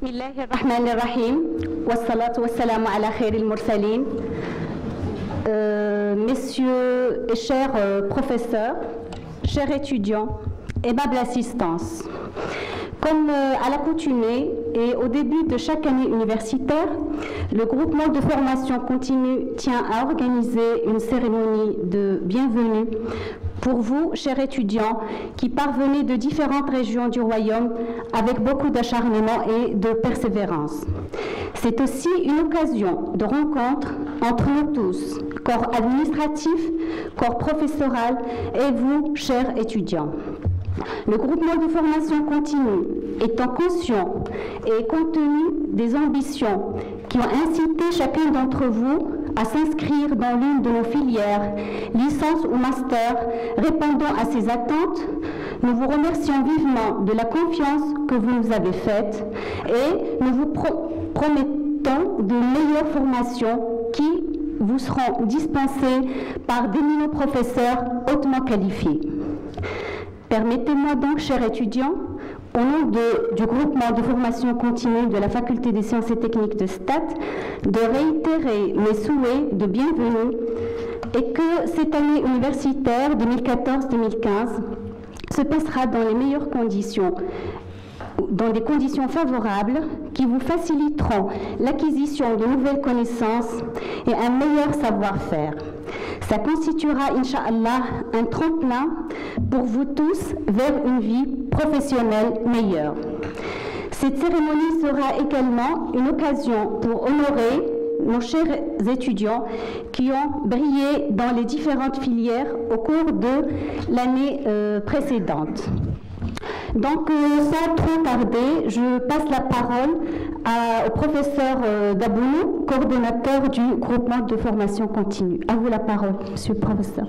بسم الله الرحمن الرحيم والصلاة والسلام على خير المرسلين. Messieurs et chers professeurs, chers étudiants, aimable assistance. Comme à l'accoutumée et au début de chaque année universitaire, le groupement de formation continue tient à organiser une cérémonie de bienvenue pour vous, chers étudiants, qui parvenez de différentes régions du royaume avec beaucoup d'acharnement et de persévérance. C'est aussi une occasion de rencontre entre nous tous, corps administratif, corps professoral et vous, chers étudiants. Le groupement de formation continue étant conscient et compte tenu des ambitions qui ont incité chacun d'entre vous à s'inscrire dans l'une de nos filières, licence ou master, répondant à ces attentes, nous vous remercions vivement de la confiance que vous nous avez faite et nous vous promettons de meilleures formations qui vous seront dispensées par d'éminents professeurs hautement qualifiés. Permettez-moi donc, chers étudiants, au nom du groupement de formation continue de la Faculté des sciences et techniques de STAT, de réitérer mes souhaits de bienvenue et que cette année universitaire 2014-2015 se passera dans les meilleures conditions, dans des conditions favorables qui vous faciliteront l'acquisition de nouvelles connaissances et un meilleur savoir-faire. Ça constituera, Inch'Allah, un tremplin pour vous tous vers une vie professionnelle meilleure. Cette cérémonie sera également une occasion pour honorer nos chers étudiants qui ont brillé dans les différentes filières au cours de l'année précédente. Donc, sans trop tarder, je passe la parole au professeur Dabounou, coordonnateur du groupement de formation continue. À vous la parole, monsieur le professeur.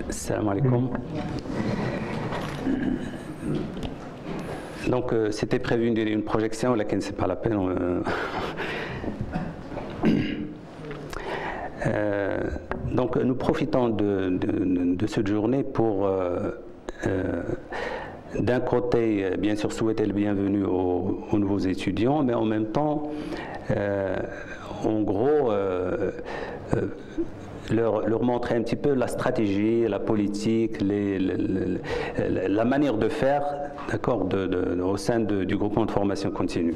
Assalamu alaikum. Donc, c'était prévu une projection, laquelle c'est pas la peine. Donc, nous profitons de cette journée pour, d'un côté, bien sûr, souhaiter le bienvenue aux nouveaux étudiants, mais en même temps, en gros, leur montrer un petit peu la stratégie, la politique, la manière de faire, d'accord, au sein du groupement de formation continue.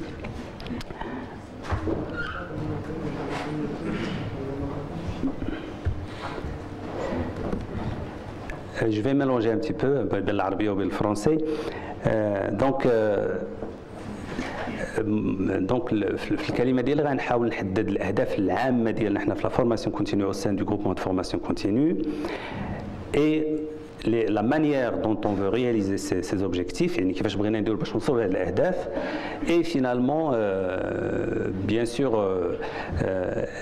Je vais mélanger un petit peu de l'arabe ou le français. Donc في الكلمه ديالي غنحاول نحدد الاهداف العامه ديالنا حنا في لا فورماسيون كونتينيو au sein du groupement de formation continue et la manière dont on veut réaliser ces objectifs, يعني كيفاش بغينا نديروا باش نوصلوا لهاد الاهداف, et finalement bien sûr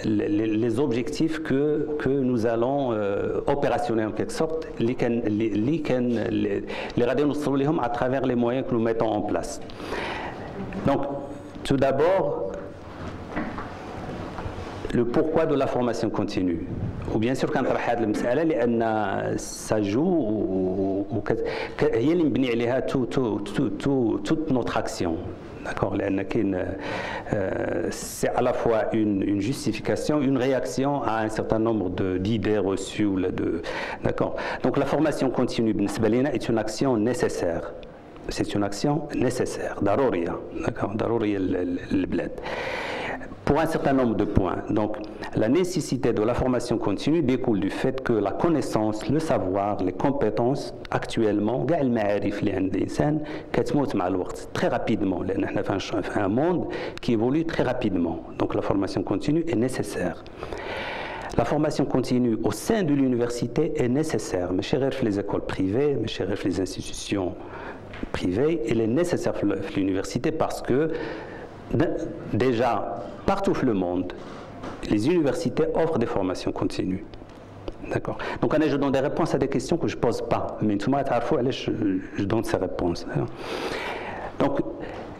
les objectifs que nous allons opérationnels en quelque sorte اللي غادي نوصلوا لهم à travers les moyens que nous mettons en place. Donc, tout d'abord, le pourquoi de la formation continue. Ou bien sûr, quand on a المسألة لأن ça joue هي اللي مبني عليها toute notre action. D'accord, c'est à la fois une justification, une réaction à un certain nombre d'idées reçues. D'accord. Donc la formation continue est une action nécessaire. C'est une action nécessaire, darouriya, d'accord, darouriya al-blad. Pour un certain nombre de points. Donc, la nécessité de la formation continue découle du fait que la connaissance, le savoir, les compétences, actuellement, très rapidement, un monde qui évolue très rapidement. Donc, la formation continue est nécessaire. La formation continue au sein de l'université est nécessaire. Mais chez les écoles privées, mais chez les institutions privée, elle est nécessaire pour l'université parce que déjà partout dans le monde, les universités offrent des formations continues. D'accord. Donc je donne des réponses à des questions que je ne pose pas, mais tout le monde je donne ces réponses. Donc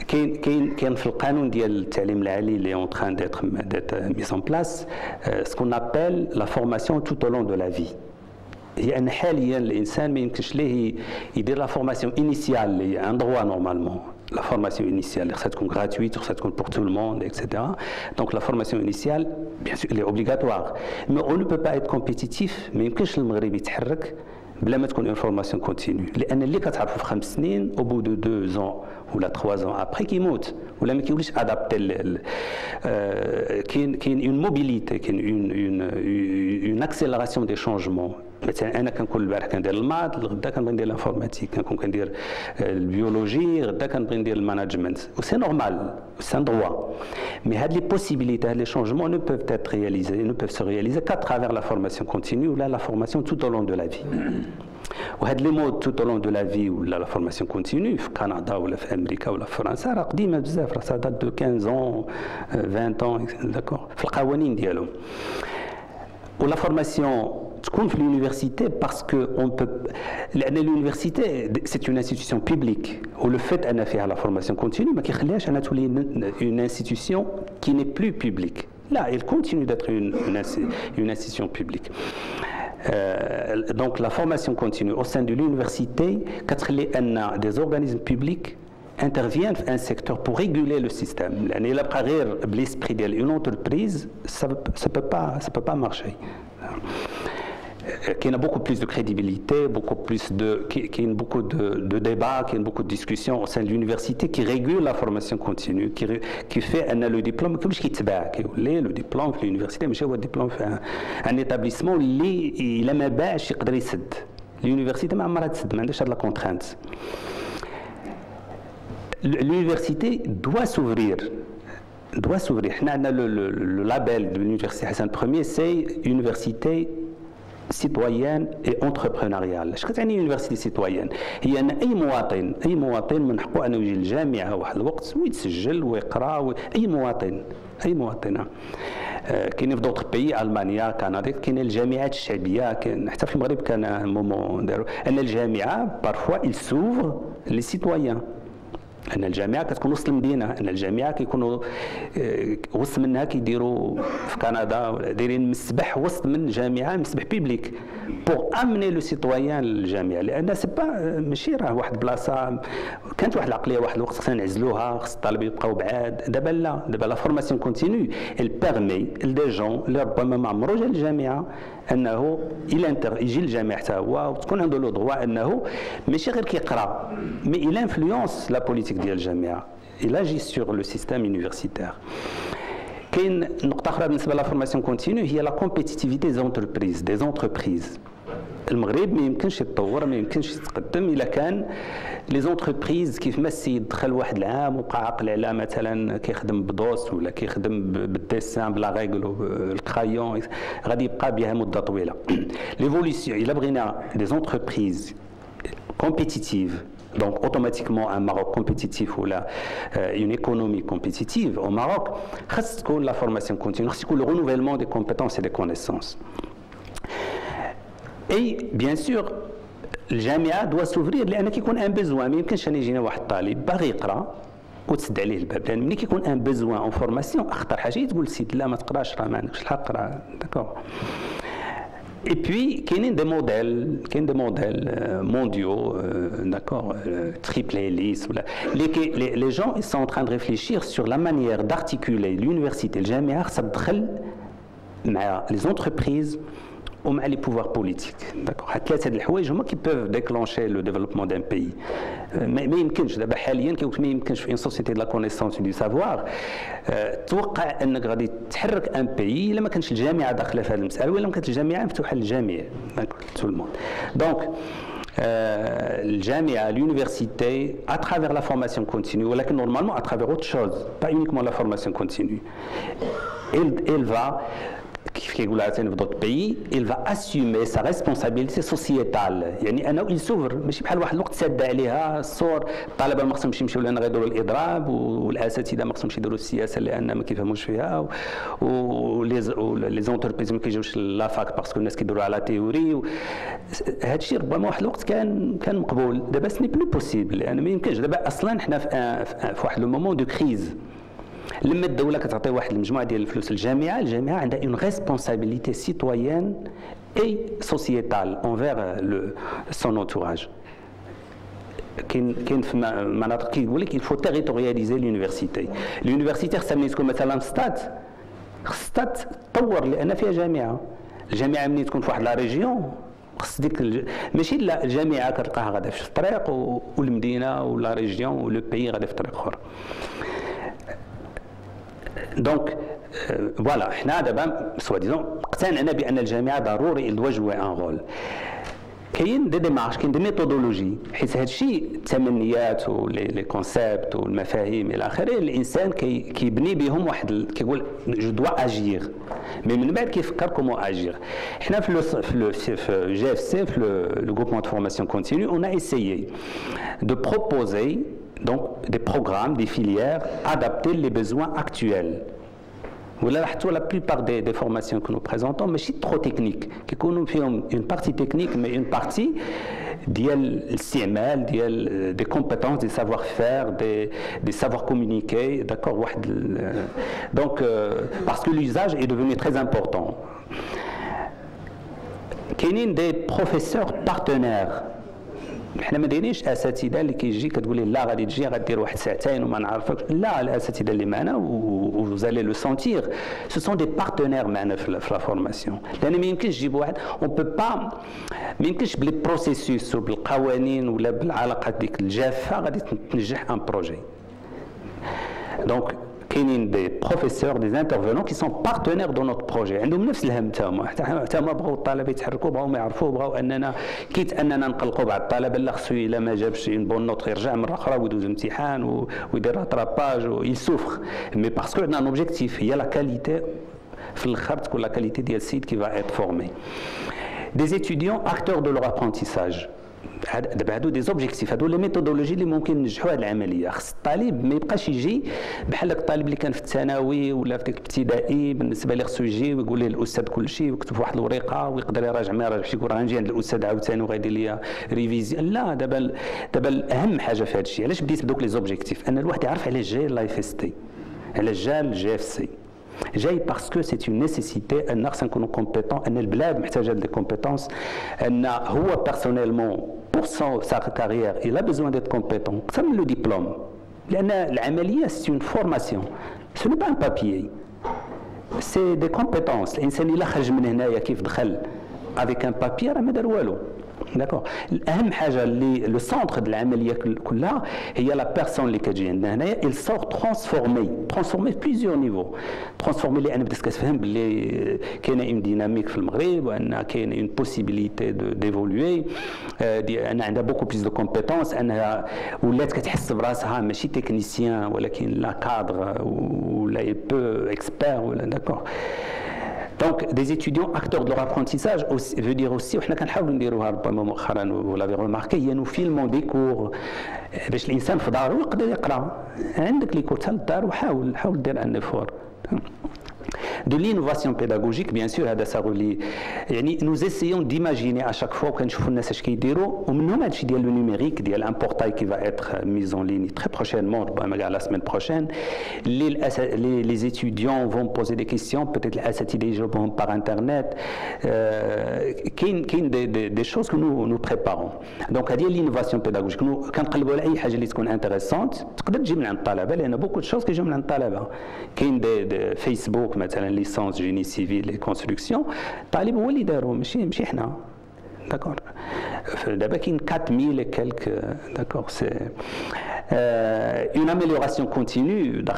كاين في القانون ديال التعليم العالي اللي en train d'être mis en place ce qu'on appelle la formation tout au long de la vie. هي ان حاليا الانسان ما يمكنش ليه يدير لا فورماسيون انيسيال اللي هي ان دروا نورمالمون لا فورماسيون انيسيال اللي خصها تكون غراتويت وخصها تكون بور تو الموند اكسيتيرا دونك لا فورماسيون انيسيال بيان سور اللي اوبليغاتوار مي اون نو بو با ايت كومبيتيتيف ما يمكنش المغرب يتحرك بلا ما تكون اون فورماسيون كونتينيو لان اللي كتعرفوا في 5 سنين او بو دو 2 ans ولا 3 ans ابري كيموت ولا ما كيوليش ادابتي كاين اون موبيليتي كاين اون اكسيلراسيون دي شونجمون مثلا انا كنقول البارح كندير الماط غدا كنبغي ندير الانفورماتيك كنكون كندير البيولوجي غدا كنبغي ندير الماناجمنت وسي نورمال سي ان دروا مي هاد لي بوسيبيليتي هاد لي شونجمون ne peuvent être réalisés ne peuvent se réaliser qu'à travers la formation continue ou la formation tout au long de la vie. وهاد لي مود tout au long de la vie ولا لا فورماسيون كونتينيو في كندا ولا في امريكا ولا في فرنسا راه قديمه بزاف راه سا دات دو 15 ans 20 ans داكور في القوانين ديالهم. ولا فورماسيون تكون في l'université parce que on peut لان l'université c'est une institution publique ou le fait ان فيها la formation continue ما كيخليهاش انها تولي une institution qui n'est plus publique. Là, elle continue d'être une institution publique. Donc la formation continue au sein de l'université, des organismes publics interviennent dans un secteur pour réguler le système. L'esprit d'une entreprise, ça peut pas marcher. Qu'il y a beaucoup plus de crédibilité, qu'il y a beaucoup de débats, qu'il y a beaucoup de discussions au sein de l'université qui régule la formation continue, qui fait le diplôme, le diplôme de l'université, mais c'est un diplôme un établissement qui il aime bien يقدر يسد. L'université ما عمرها تسد، ما عندهاش هاد la contrainte. L'université doit s'ouvrir. احنا عندنا le label de l'université Hassan Ier, c'est université citoyenne et entrepreneuriale. اش كتعني يونيفرسيتي سيتويان؟ هي ان اي مواطن من حقه انه يجي للجامعه واحد الوقت ويتسجل ويقرا اي مواطن كاينين في دوطخ بيي المانيا كندا كاينين الجامعات الشعبيه كاين حتى في المغرب كان مومون داروا ان الجامعه بارفوا il s'ouvre les citoyens ان الجامعه كتكون وسط المدينه ان الجامعه كيكونوا وسط منها كيديروا في كندا دايرين مسبح وسط من جامعه مسبح بيبليك بوغ امني لو سيتويان للجامعه لان سي با ماشي راه واحد البلاصه كانت واحد العقليه واحد الوقت خصنا نعزلوها خص الطالب يبقاو بعاد دابا لا فورماسيون كونتينيو ال بيرمي لدي جون اللي ربما ما عمرو جا للجامعه انه يجي للجامعه حتى هو وتكون عنده لو دروا انه ماشي غير كيقرا مي il influence la politique ديال الجامعه il agit sur le système universitaire. كاين نقطه اخرى بالنسبه لا فورماسيون كونتينيو هي لا كومبيتيتيفيتي دي زونتربريز المغرب ما يمكنش يتطور ما يمكنش يتقدم الا كان لي زونتربريز كيف ما السيد دخل واحد العام وبقى عاقل على مثلا كيخدم بدوس ولا كيخدم بالديسان بلا ريغل الكرايون غادي يبقى بها مده طويله. ليفوليسيون الا بغينا دي زونتربريز compétitives, donc automatiquement un Maroc compétitif ou une économie compétitive au Maroc, la formation continue, le renouvellement des compétences et des connaissances. Et bien sûr, le Jamia doit s'ouvrir لأن كيكون un besoin ما يمكنش أن يجينا واحد الطالب باغي يقرا وتسد عليه الباب لأن ملي كيكون ان بيزوان اون فورماسيون أخطر حاجة تقول السيد لا ما تقراش راه ما عندكش الحق راه داكور. Et puis, il y a des modèles mondiaux, d'accord, triple hélice. Les gens ils sont en train de réfléchir sur la manière d'articuler l'université, le jamia, ça دخل مع les entreprises ou مع les pouvoirs politiques. D'accord. هاد الحوايج هما qui peuvent déclencher le développement d'un pays. ما يمكنش دابا حاليا ما يمكنش في une société de la connaissance du savoir توقع انك غادي تحرك ان بيي الا ما كانش الجامعه داخله في هذه المساله ولا ما كانت الجامعه مفتوحه للجميع tout le monde. Donc الجامعه l'université à travers la formation continue ولكن normalement à travers autre chose pas uniquement la formation continue elle va dans d'autres pays, il va assumer sa responsabilité sociétale. يعني أنه il s'ouvre ماشي بحال واحد الوقت ساد عليها الصور الطلبة ما خصهمش يمشيو لأن غيديروا الإضراب والأساتذة ما خصهمش يديروا السياسة لأن ما كيفهموش فيها ولي زونتربريز ما كيجيوش لافاك باسكو الناس كيديروا على تيوري هذا الشيء ربما واحد الوقت كان مقبول دابا سني بلو بوسيبل لأن ما يمكنش دابا أصلا حنا في واحد لو مومون دو كريز لما الدولة كتعطي واحد المجموعة ديال الفلوس للجامعة الجامعة عندها اون ريسبونسابيلتي سيتويان اي سوسيتال انفير سون انتوراج كاين في مناطق كيقول لك il faut territorialiser l'université خصها ملي تكون مثلا خصها تطور لأن فيها جامعة الجامعة ملي تكون في واحد لا ريجيون خص ديك ماشي لا الجامعة كتلقاها غادا في الطريق والمدينة ولا ريجيون ولو بيي غادا في طريق اخر دونك فوالا حنا دابا سوا ديزون اقتنعنا بان الجامعه ضروري il doit jouer un rôle كاين دي ديمارش كاين دي ميثودولوجي حيت هذا الشيء التمنيات ولي كونسيبت والمفاهيم الى اخره الانسان كيبني بهم واحد كيقول جو دوا اجير مي من بعد كيفكر كومون اجير حنا في جي اف سي في لو غروبمون دو فورماسيون كونتينيو اون ا اسيي دو بروبوزي donc des programmes, des filières adaptés les besoins actuels. Voilà, la plupart des formations que nous présentons, mais c'est trop technique. Nous faisons une partie technique, mais une partie le CML, des compétences, des savoir-faire, des savoirs communiquer, d'accord. Donc, parce que l'usage est devenu très important. Il y a des professeurs partenaires. حنا ما دايرينش اساتذه اللي كيجي كتقول ليه لا غادي تجي غدير واحد ساعتين وما نعرفكش لا الاساتذه اللي معنا وزالي لو سونتير سو سون دي بارتنير معنا في لا فورماسيون لان ما يمكنش تجيب واحد اون بو با ما يمكنش بلي بروسيسوس وبالقوانين ولا بالعلاقات ديك الجافه غادي تنجح ان بروجي دونك كاينين دي بروفيسور دي انترفينون كي سون بارتنير دو نوت بروجي عندهم نفس الهم حتى هما بغاو الطلبه يتحركوا بغاو ما يعرفوا بغاو اننا كيت اننا نقلقوا بعض الطلبه لا خصو الا ما جابش اون بون نوت يرجع مره اخرى ويدوز امتحان ويدير راتراباج ويسوفر مي باسكو عندنا ان اوبجيكتيف هي لا كاليتي في الاخر تكون لا كاليتي ديال السيد كي فا ايت فورمي دي اتيديون اكتور دو لور ابرونتيساج دابا هادو دي زوبجيكتيف هادو لي ميثودولوجي اللي ممكن ننجحوا هذه العمليه خص الطالب ما يبقاش يجي بحال داك الطالب اللي كان في الثانوي ولا في ديك الابتدائي بالنسبه ليه خصو يجي ويقول ليه الاستاذ كل شيء ويكتب واحد الورقه ويقدر يراجع ما يراجعش يقول غنجي عند الاستاذ عاوتاني وغيدير لي ريفيزيون لا دابا اهم حاجه في هذا الشيء علاش بديت بدوك لي زوبجيكتيف ان الواحد يعرف علاش جاي لايف اس تي علاش جا الجي اف سي جاي باسكو سي اون نيسيسيتي ان خصنا نكونوا كومبيتون ان البلاد محتاجه دي كومبيتونس ان هو بيرسونيلمون pour sa carrière, il a besoin d'être compétent. Comme le diplôme. C'est une formation. Ce n'est pas un papier. C'est des compétences. L'insan il a خرج من هنايا كيف دخل avec un papier راه ما دار والو. داكور اهم حاجه اللي لو سونتر د العمليه كلها هي لا بيرسون اللي كتجي عندنا هنايا il sort transformé في بليزيور نيفو ترانسفورمي لان بدات كتفهم باللي كاينه اون ديناميك في المغرب وان كاينه اون بوسيبيليتي ديفولوي ان عندها بوكو بليس دو كومبيتونس انها ولات كتحس براسها ماشي تكنيسيان ولكن لا كادر ولا بو اكسبير ولا داكور Donc, des étudiants acteurs de leur apprentissage veut dire aussi, وحنا كنحاولوا نديروها ربما مؤخرا ولافي روماركي هي نو فيلمون دي كور باش الانسان في دارو يقدر يقرا عندك لي كور تاع الدار وحاول دير ان افور de l'innovation pédagogique bien sûr هذا ساغولي يعني nous essayons d'imaginer à chaque fois كنشوفوا الناس اش كيديروا ومنهم هذا الشيء ديال لو نيميريك ديال ان بورتاي كي va être mis en ligne très prochainement ربما كاع la semaine prochaine les étudiants vont poser des questions peut-être الاساتذه يجاوبوهم par internet كاين des choses que nous préparons donc هذه l'innovation pédagogique كنقلبوا على اي حاجه اللي تكون انتريسونت تقدر تجي من عند الطلبه لان beaucoup de choses كيجيو من عند الطلبه كاين فيسبوك مثلا ليسونس جيني سيفيل لي كونستركسيون الطالب هو اللي دارو ماشي حنا داكور دابا كاين 4000 كالك داكور سي une amélioration continue dans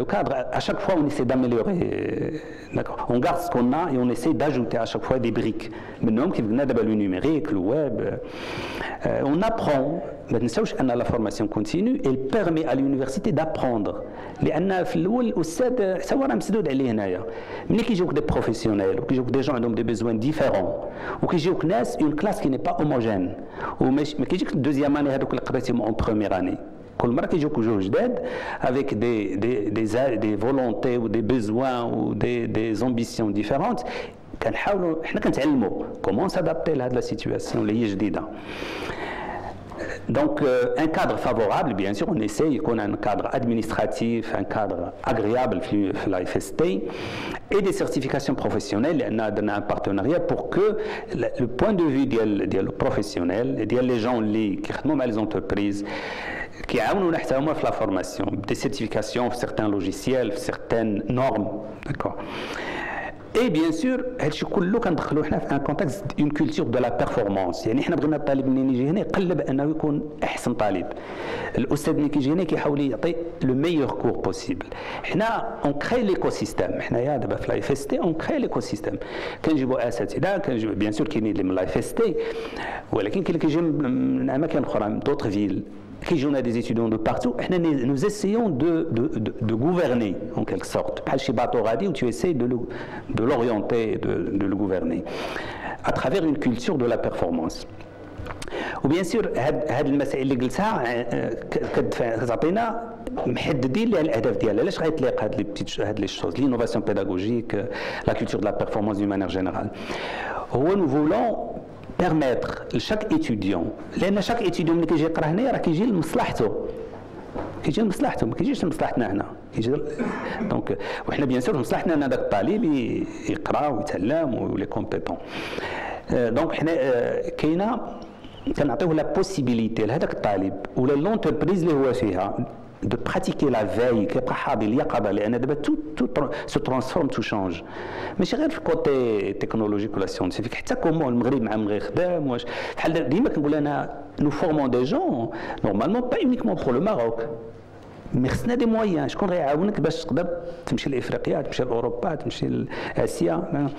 le cadre. À chaque fois, on essaie d'améliorer. On garde ce qu'on a et on essaie d'ajouter à chaque fois des briques. Maintenant, le numérique, le web, on apprend. La formation continue, elle permet à l'université d'apprendre. لأن في الأول الأستاذ سواء راه مسدود عليه هنايا ملي كيجيوك دي بروفيسيونيل وكيجيوك دي جون عندهم دي بيزوان ديفيرون وكيجيوك ناس اون كلاس كي ني با هوموجين وما كيجيك الدوزيام اني هذوك اللي قريتيهم اون بروميير اني كل مره كيجيوك جوج جداد افيك دي فولونتي و دي بيزوان و دي امبيسيون ديفيرونت كنحاولوا حنا كنتعلموا كومون سادابتي لهاد لا سيتوياسيون اللي هي جديده. Donc, un cadre favorable, bien sûr, on essaye qu'on a un cadre administratif, un cadre agréable pour la FST, et des certifications professionnelles. On a donné un partenariat pour que le point de vue des professionnels, les gens qui ont les entreprises, qui ont la formation, des certifications pour certains logiciels, pour certaines normes. D'accord. Et bien sûr, هادشي كله كندخلوا حنا في ان كونتكست اون كولتور دو لا بيرفورمانس، يعني حنا بغينا الطالب منين يجي هنا يقلب انه يكون احسن طالب. الاستاذ ملي كيجي هنا كيحاول يعطي لو ميور كور بوسيبل. حنا اون كري ليكو سيستيم، حنايا دابا في لاي اف اس تي اون كري ليكو سيستيم، كنجيبوا اساتذه، كنجيبوا بيان سور كاينين اللي من لاي اف اس تي، ولكن كاين اللي كيجي من اماكن اخرى من دوطر فيل. On a des étudiants de partout. Nous essayons de gouverner en quelque sorte. Pas chez Batoradi où tu essaies de l'orienter, de le gouverner à travers une culture de la performance. Ou bien sûr, هاد المسائل اللي قلتها كتعطينا محددين لها الاهداف ديالها. علاش غيتلاق هاد لي شوز l'innovation pédagogique, la culture de la performance d'une manière générale. Nous voulons permettre chaque étudiant لان chaque étudiant ملي كيجي يقرا هنا راه كيجي لمصلحته ما كيجيش لمصلحتنا هنا كيجي دونك وحنا بيان سور مصلحتنا ان هذاك الطالب يقرا ويتعلم ولي كومبيتون دونك حنا كاينه كنعطيوه لا بوسيبيليتي لهذاك الطالب ولا لونتربريز اللي هو فيها de pratiquer la veille كيبقى حاضر اليقظه لان دابا tout se transforme tout change ماشي غير في الكوتي تكنولوجيك ولا سيونتيفيك حتى كومون المغرب مع المغرب خدام واش بحال ديما كنقول انا نو فورمون دي جون نورمالمون با اونيكمون بور لو ماروك مي خصنا دي مويان شكون غيعاونك باش تقدر تمشي لافريقيا تمشي لاوروبا تمشي لاسيا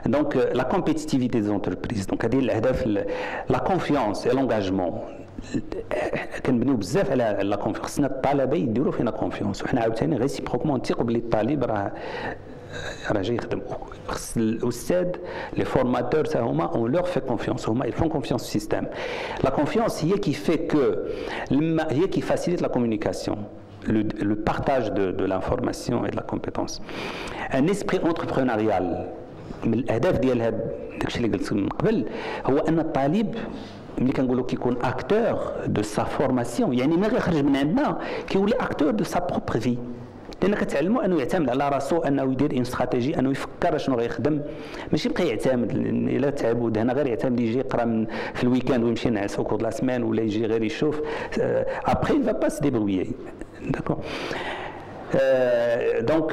دونك لا كومبيتيتيفيتي دي زونتربريز دونك هذه الاهداف لا كونفيونس اي لونغاجمون كنبنيو بزاف على لا كونفيونس خصنا الطلبه يديروا فينا كونفيونس وحنا عاوتاني ريسيبروكمون نثيقوا بلي الطالب راه جاي يخدم خص الاستاذ لي فورماتور حتى هما اون لور في كونفيونس هما يفون كونفيونس في السيستم لا كونفيونس هي كي في كو هي كي فاسيليت لا كومونيكاسيون le partage de l'information et de la compétence un esprit entrepreneurial من الاهداف ديال هذا داكشي اللي قلت من قبل هو ان الطالب ملي كنقولوا كيكون اكتور دو سا فورماسيون يعني ملي غيخرج من عندنا كيولي اكتور دو سا بروبر في لان كتعلموا انه يعتمد على راسو انه يدير ان استراتيجي انه يفكر شنو غيخدم ماشي يبقى يعتمد الا تعب ودهنا غير يعتمد يجي يقرا في الويكاند ويمشي ينعس في كور لا سمان ولا يجي غير يشوف ابري il va pas se débrouiller d'accord donc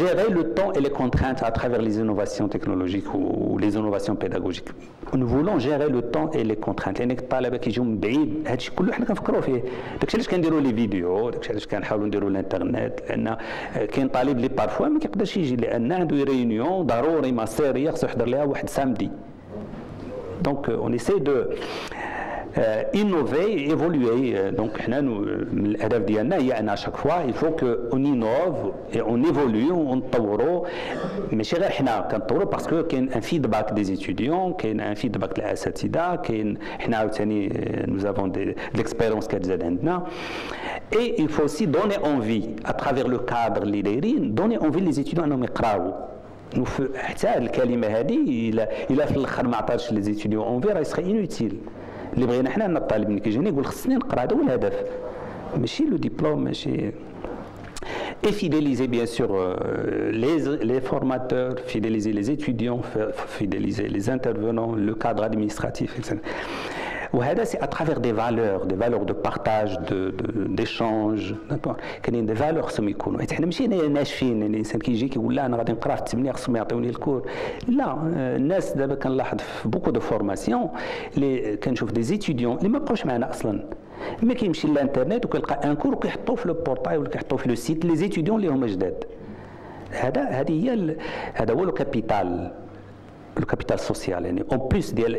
gérer le temps et les contraintes à travers les innovations technologiques ou les innovations pédagogiques. Nous voulons gérer le temps et les contraintes. لأن الطلبة كيجيو من بعيد هادشي كله حنا كنفكروا فيه. داكشي علاش كنديروا لي فيديو، داكشي علاش كنحاولوا نديروا الانترنت لأن كاين طالب اللي بارفوا ما كيقدرش يجي لأن عنده ريونيون ضروري مصيرية خصو يحضر لها واحد سامدي. Donc on essaie de innover et évoluer. Donc, من الأهداف ديالنا هي أن chaque fois il faut que on innove et on évolue, on نطوروا ماشي غير حنا كنطوروا باسكو كاين ان فيدباك دي étudiants كاين ان فيدباك الأساتذة كاين حنا عاوتاني nous avons de l'expérience كتزاد عندنا et il faut aussi donner envie à travers le cadre اللي دايرين donner envie les étudiants أنهم يقراو حتى الكلمة هذه إلا في الآخر ما عطاتش les étudiants envie راه يسخي inutile. اللي بغينا حنا ان الطالب ملي كيجيني يقول خصني نقرا هذا هو الهدف ماشي لو ديبلوم ماشي et fidéliser bien sûr les formateurs, fidéliser les étudiants, fidéliser les intervenants, le cadre administratif, etc. وهذا c'est à travers des valeurs de partage, d'échange, d'accord. كاينين des valeurs خصهم يكونوا حنا ماشي ناشفين الانسان كيجي كيقول لا انا غادي نقرا في 8 خصهم يعطيوني الكور لا الناس دابا كنلاحظ في بوكو دو فورماسيون اللي كنشوف دي étudiants اللي ما بقاوش معنا اصلا مي كيمشي للانترنت وكيلقى ان كور وكيحطوه في لو بورتاي ولا كيحطوه في لو سيت لي زيتيديون اللي هما جداد. هذا هو لو كابيتال سوسيال. يعني اون بليس ديال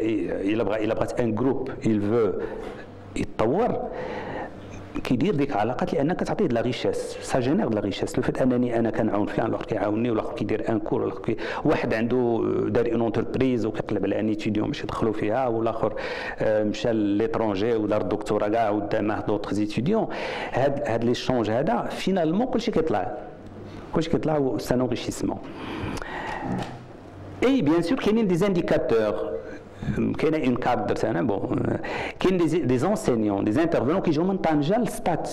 الا بغات ان جروب يل يتطور كيدير ديك العلاقات لان كتعطيه د لا ريشيس، سا جينير د لا ريشيس. لو فيت انني انا كنعاون فلان الاخر كيعاونني ولا كيدير ان كور ولا واحد عنده دار اون اونتربريز وكيقلب على ان ايتيديون باش يدخلوا فيها، والاخر مشى ليترونجي ودار الدكتوراه كاع قدامه دوطخ ايتيديون. هاد لي شونج هذا فينالمون كلشي كيطلع سا انريشيسمون. اي بيان سور كاينين دي انديكاتور، كاينه اون كارت درت انا بون، كاين دي زونسينيون دي انترفونون كيجيو من طنجه للستات.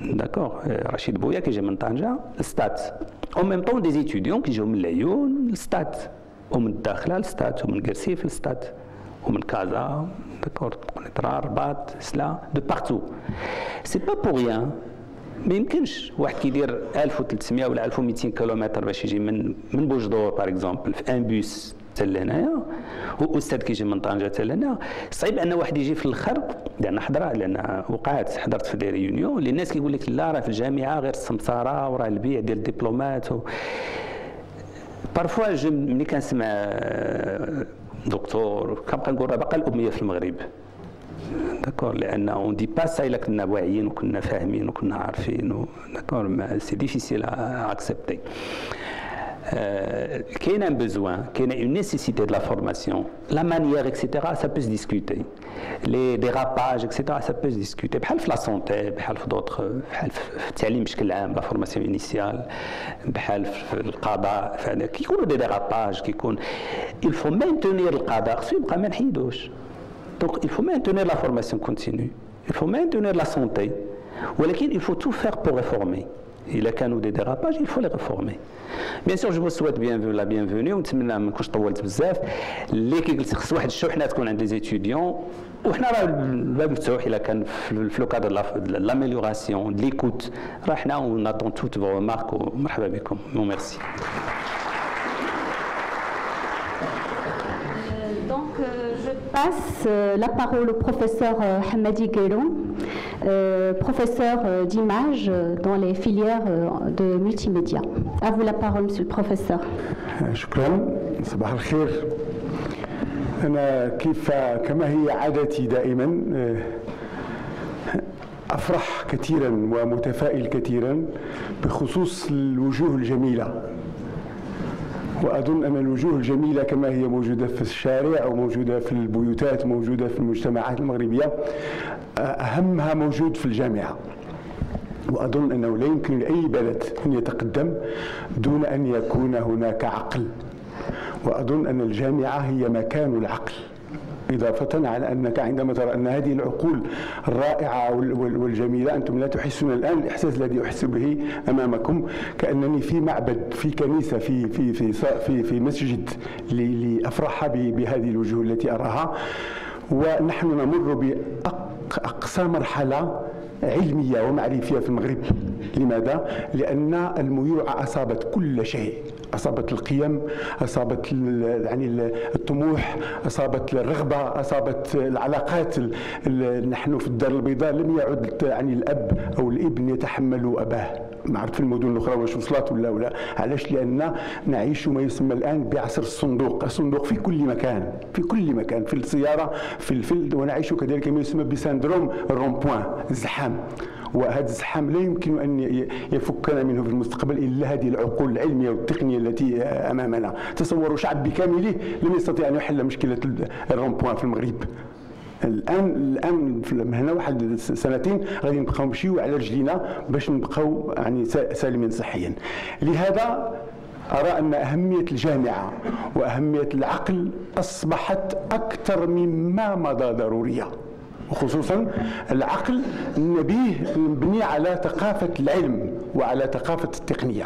داكوغ، رشيد بويا كيجي من طنجه للستات، او ميم طون دي ايتيديون كيجيو من العيون للستات، ومن الداخله للستات، ومن قرسيف للستات، ومن كازا داكوغ قنيطره رباط سلا دو بارتو. سي با بور ريان. ما يمكنش واحد كيدير 1300 ولا 1200 كيلومتر باش يجي من بوجدور باغ اكزومبل في ان بوس حتى لهنايا، واستاذ كيجي من طنجه حتى لهنا. صعيب ان واحد يجي في الاخر، لان لان وقعت حضرت في دي ريونيون اللي الناس كيقول لك لا راه في الجامعه غير السمساره وراه البيع ديال الدبلومات. بارفوا ملي كنسمع دكتور كنبقى نقول راه باقا الاميه في المغرب. داكور، لان اون دي با سا الا كنا واعيين وكنا فاهمين وكنا عارفين. داكور، سي ديفيسيل ا اكسبتي. كاين ان بوزوان، كاين اون نيسيسيتي دو لا فورماسيون، لا مانيير اكسيتيرا سا بو ديسكوتي، لي ديراباج اكسيتيرا سا بو ديسكوتي، بحال في لا سونتي، بحال في دوطخ، بحال في التعليم بشكل عام، لا فورماسيون انيسيال، بحال في القضاء. كيكونوا دي ديراباج، كيكون il faut maintenir القضاء، خصو يبقى ما نحيدوش. Donc il faut maintenir la formation continue, il faut maintenir la santé, ولكن il faut tout faire pour réformer. إلا كانوا دي dérapages, il faut les réformer. Bien sûr, je vous souhaite la bienvenue ونتمنى ما نكونش طولت بزاف. اللي كيجلس خص واحد الشحنه تكون عند لي زيتيديون، وحنا راه الباب مفتوح الا كان في لو كادر لاميليوراسيون دو ليكوت، راه حنا وناتون توت فو مارك ومرحبا بكم. ميرسي. Je passe la parole au professeur Hamadi Guéloun, professeur d'image dans les filières de multimédia. À vous la parole, monsieur le professeur. شكرا. صباح الخير. أنا كما هي عادتي دائما أفرح كثيرا ومتفائل كثيرا بخصوص الوجوه الجميلة. وأظن أن الوجوه الجميلة كما هي موجودة في الشارع أو موجودة في البيوتات، موجودة في المجتمعات المغربية، أهمها موجود في الجامعة. وأظن أنه لا يمكن لأي بلد أن يتقدم دون أن يكون هناك عقل، وأظن أن الجامعة هي مكان العقل، إضافة على أنك عندما ترى أن هذه العقول الرائعة والجميلة، أنتم لا تحسون الآن الإحساس الذي أحس به أمامكم، كأنني في معبد، في كنيسة، في مسجد، لأفرح بهذه الوجوه التي أراها. ونحن نمر بأقصى مرحلة علمية ومعرفية في المغرب. لماذا؟ لأن الميوعة أصابت كل شيء، أصابت القيم، أصابت يعني الطموح، أصابت الرغبة، أصابت العلاقات. نحن في الدار البيضاء لم يعد يعني الأب أو الابن يتحمل أباه. ما عرفت في المدن الأخرى واش وصلت ولا علاش؟ لأن نعيش ما يسمى الآن بعصر الصندوق. الصندوق في كل مكان، في كل مكان، في السيارة، ونعيش كذلك ما يسمى بسندروم الرومبوان، الزحام. وهذا الزحام لا يمكن أن يفكنا منه في المستقبل إلا هذه العقول العلمية والتقنية التي أمامنا. تصوروا شعب بكامله لم يستطيع أن يحل مشكلة الرومبوان في المغرب. الآن من هنا واحد سنتين غادي نبقاو نمشيو على رجلينا باش نبقاو يعني سالمين صحيا. لهذا أرى أن أهمية الجامعة وأهمية العقل أصبحت أكثر مما مضى ضرورية، وخصوصا العقل النبيه المبني على ثقافة العلم وعلى ثقافة التقنية.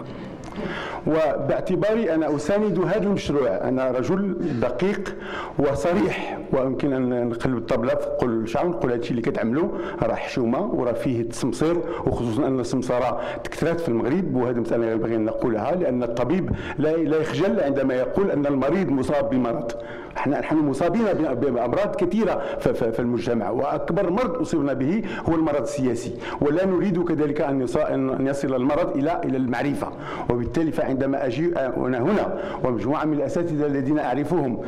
وباعتباري أنا أساند هذا المشروع، أنا رجل دقيق وصريح، ويمكن أن نقلب الطبلة نقول شعب نقول هذا الشيء اللي كتعملوا راه حشومة وراه فيه التسمصير، وخصوصا أن السمسرة تكثرت في المغرب، وهذه مسألة ينبغي أن نقولها، لأن الطبيب لا يخجل عندما يقول أن المريض مصاب بمرض. نحن مصابين بأمراض كثيرة في المجتمع، وأكبر مرض أصيبنا به هو المرض السياسي، ولا نريد كذلك أن يصل المرض إلى المعرفة. وبالتالي فعندما أجي أنا هنا ومجموعة من الأساتذة الذين أعرفهم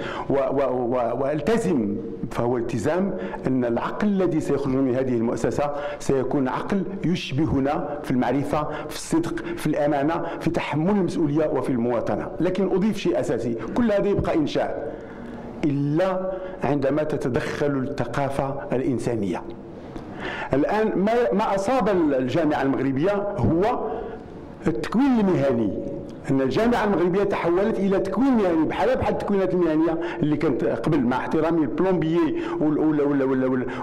والتزم، فهو التزام أن العقل الذي سيخرج من هذه المؤسسة سيكون عقل يشبهنا في المعرفة، في الصدق، في الأمانة، في تحمل المسؤولية وفي المواطنة. لكن أضيف شيء أساسي، كل هذا يبقى إنشاء إلا عندما تتدخل الثقافة الإنسانية. الآن ما أصاب الجامعة المغربية هو التكوين المهني، أن الجامعة المغربية تحولت إلى تكوين مهني بحال التكوينات المهنية اللي كانت قبل، مع احترامي البلومبيي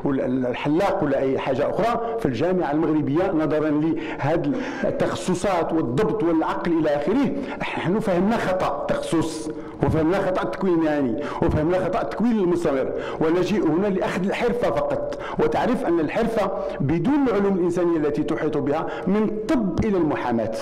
ولا الحلاق ولا أي حاجة أخرى. في الجامعة المغربية نظرا لهذه التخصصات والضبط والعقل إلى آخره، نحن فهمنا خطأ تخصص، وفهمنا خطأ التكوين المهني، وفهمنا خطأ التكوين المستمر، ونجيء هنا لأخذ الحرفة فقط. وتعرف أن الحرفة بدون العلوم الإنسانية التي تحيط بها، من الطب إلى المحاماة،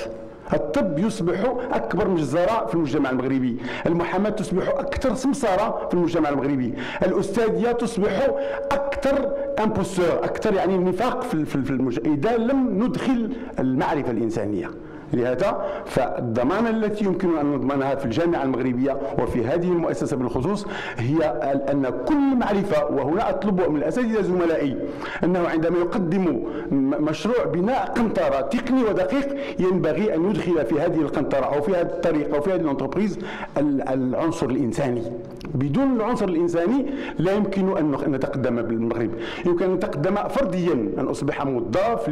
الطب يصبح أكبر مجزرة في المجتمع المغربي، المحاماة تصبح أكثر سمسارة في المجتمع المغربي، الأستاذية تصبح أكثر امبوستور، أكثر يعني النفاق في المجتمع إذا لم ندخل المعرفة الإنسانية. لهذا فالضمانة التي يمكن أن نضمنها في الجامعة المغربية وفي هذه المؤسسة بالخصوص هي أن كل معرفة، وهنا أطلب من الأساتذة زملائي أنه عندما يقدم مشروع بناء قنطرة تقني ودقيق ينبغي أن يدخل في هذه القنطرة أو في هذه الطريقة أو في هذه الانتربريز العنصر الإنساني. بدون العنصر الإنساني لا يمكن أن نتقدم بالمغرب. يمكن أن نتقدم فرديا، أن أصبح موظف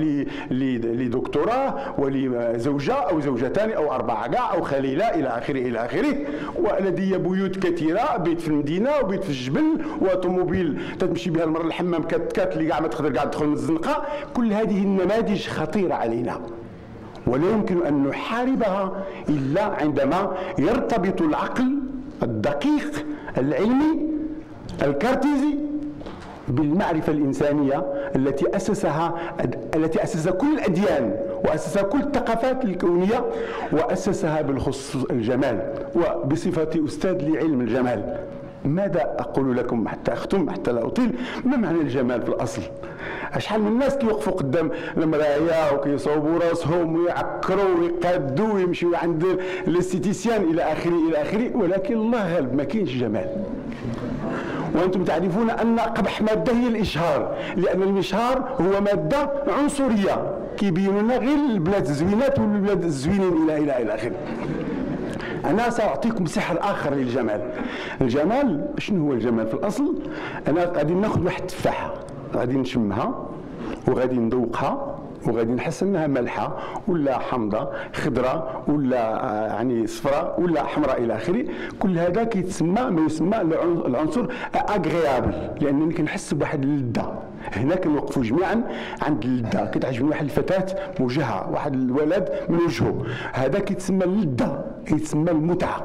لدكتوراه ولزوجة أو زوجتان أو 4 كاع أو خليلة إلى آخره إلى آخره، ولدي بيوت كثيرة، بيت في المدينة وبيت في الجبل وطوموبيل تمشي بها المرة للحمام كات اللي كاع ما تقدر كاع تدخل من الزنقة. كل هذه النماذج خطيرة علينا، ولا يمكن أن نحاربها إلا عندما يرتبط العقل الدقيق العلمي الكارتيزي بالمعرفة الإنسانية التي أسسها كل الأديان وأسسها كل الثقافات الكونية وأسسها بالخصوص الجمال. وبصفتي أستاذ لعلم الجمال ماذا أقول لكم حتى أختم حتى لا أطيل؟ ما معنى الجمال في الأصل؟ شحال من الناس كيوقفوا قدام المرايا وكيصوبوا راسهم ويعكروا ويقادوا ويمشيوا عند الاستيتيسيان إلى آخره إلى آخره، ولكن الله غالب ما كاينش جمال. وأنتم تعرفون أن قبح مادة هي الإشهار، لأن الإشهار هو مادة عنصرية كيبين لنا غير البلاد الزوينات والبلاد الزوينين إلى آخره. أنا سأعطيكم سحر آخر للجمال. الجمال شنو هو الجمال في الأصل؟ أنا غادي ناخذ واحد التفاحة، غادي نشمها وغادي نذوقها وغادي نحس انها مالحه ولا حامضه خضراء ولا يعني صفراء ولا حمراء الى اخره. كل هذا كيتسمى ما يسمى العنصر اغريابل، لانني كنحس بواحد اللذه. هنا كنوقفوا جميعا عند اللذه، كتعجبني واحد الفتاه بوجهها، واحد الولد من وجهه، هذا كيتسمى اللذه، كيتسمى المتعه.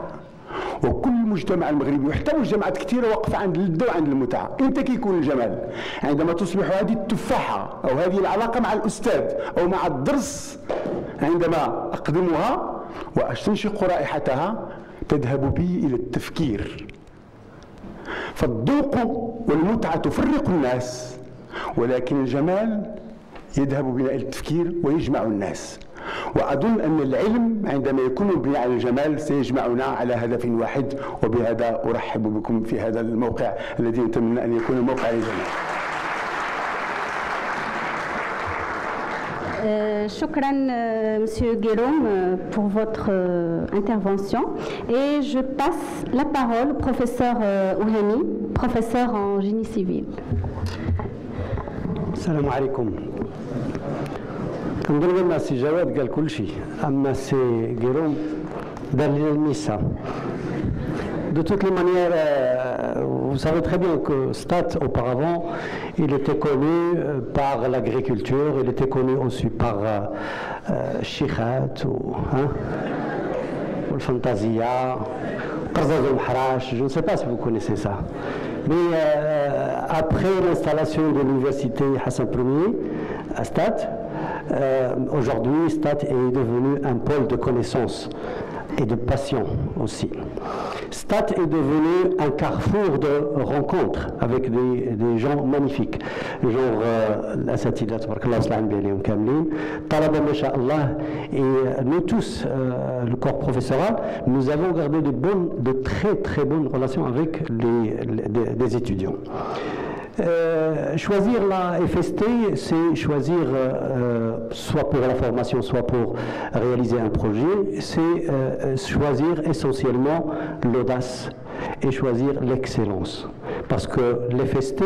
وكل المجتمع المغربي وحتى مجتمعات كثيره واقفه عند اللذه وعند المتعه. امتى كيكون الجمال؟ عندما تصبح هذه التفاحه او هذه العلاقه مع الاستاذ او مع الدرس، عندما اقدمها واستنشق رائحتها تذهب بي الى التفكير. فالذوق والمتعه تفرق الناس، ولكن الجمال يذهب بنا الى التفكير ويجمع الناس. وأظن أن العلم عندما يكون مبني على الجمال سيجمعنا على هدف واحد. وبهذا أرحب بكم في هذا الموقع الذي نتمنى أن يكون موقع للجمال. Shukran, Monsieur Guérom, pour votre intervention. Et je passe la parole au professeur Ouhani, professeur en génie civil. Salam alaikum. كنظن أن سي جواد قال كل شيء، أما سي غيروم دار لنا الميسا. De toutes les manières, vous savez très bien que Stat, auparavant, il était connu par l'agriculture, il était connu aussi par Chichat. le Fantasia, Qarzazou Mahrache, je ne sais pas si vous connaissez ça. Mais après l'installation de l'université Hassan Ier à Stade, aujourd'hui Stade est devenu un pôle de connaissances et de passion aussi. Stade est devenu un carrefour de rencontres avec des gens magnifiques, genre l'Asatida, Talaba Masha'Allah, et nous tous, le corps professoral, nous avons gardé de très très bonnes relations avec des étudiants. Choisir la FST, c'est choisir soit pour la formation, soit pour réaliser un projet, c'est choisir essentiellement l'audace et choisir l'excellence. Parce que l'FST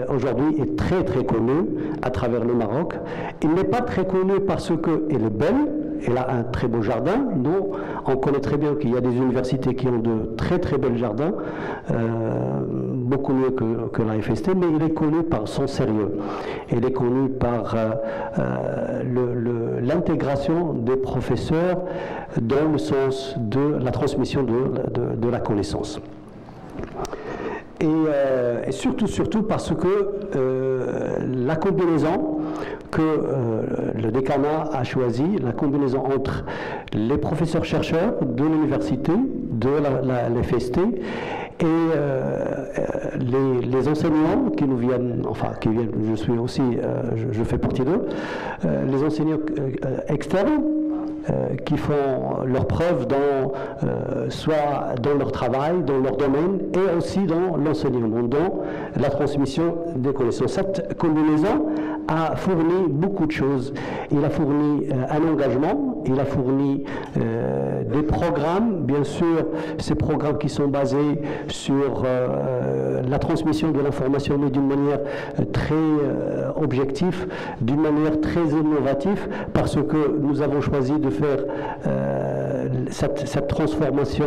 aujourd'hui est très très connu à travers le Maroc. Il n'est pas très connu parce qu'elle est belle. Elle a un très beau jardin. Nous, on connaît très bien qu'il y a des universités qui ont de très très beaux jardins, beaucoup mieux que la FST, mais il est connu par son sérieux. Il est connu par l'intégration des professeurs dans le sens de la transmission de la connaissance. Et surtout parce que la combinaison que le décanat a choisi, la combinaison entre les professeurs-chercheurs de l'université, de la FST, et les enseignants qui nous viennent, enfin qui viennent, je suis aussi, je fais partie d'eux, les enseignants externes, qui font leurs preuves soit dans leur travail, dans leur domaine, et aussi dans l'enseignement, dans la transmission des connaissances. Cette combinaison a fourni beaucoup de choses. Il a fourni un engagement, il a fourni des programmes, bien sûr, ces programmes qui sont basés sur la transmission de l'information, mais d'une manière très objective, d'une manière très innovative, parce que nous avons choisi de faire cette transformation